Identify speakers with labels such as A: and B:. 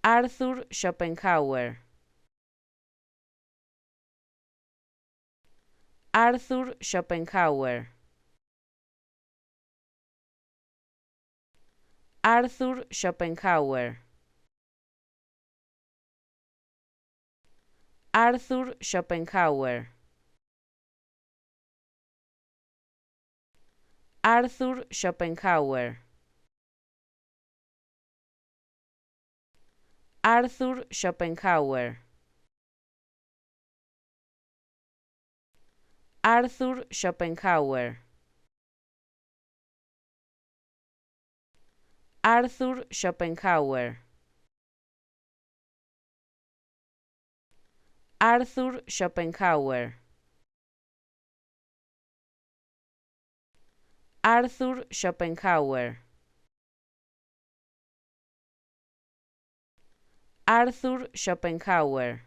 A: Arthur Schopenhauer. Arthur Schopenhauer. Arthur Schopenhauer. Arthur Schopenhauer. Arthur Schopenhauer. Arthur Schopenhauer. Arthur Schopenhauer. Arthur Schopenhauer. Arthur Schopenhauer. Arthur Schopenhauer. Arthur Schopenhauer.